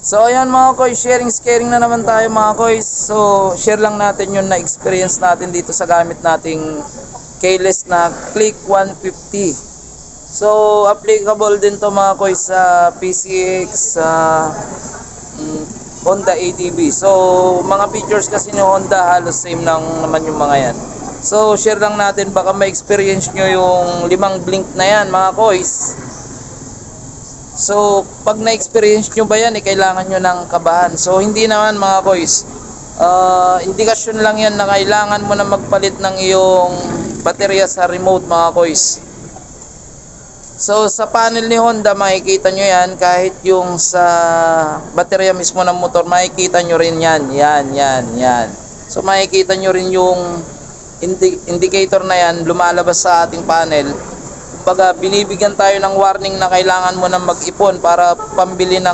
So ayan mga koys, sharing na naman tayo mga koys. So share lang natin yung na-experience natin dito sa gamit nating keyless na Click 150. So applicable din to mga koys sa PCX, sa Honda ATV. So mga features kasi ni Honda halos same lang naman yung mga yan. So share lang natin, baka ma-experience nyo yung 5 blink na yan mga koys. So, pag na-experience nyo ba yan, kailangan nyo ng kabahan. So, hindi naman mga koys. Indikasyon lang yan na kailangan mo na magpalit ng iyong baterya sa remote mga koys. So, sa panel ni Honda, makikita nyo yan. Kahit yung sa baterya mismo ng motor, makikita nyo rin yan. Yan. So, makikita nyo rin yung indicator na yan, lumalabas sa ating panel. Kumbaga, binibigyan tayo ng warning na kailangan mo na mag-ipon para pambili ng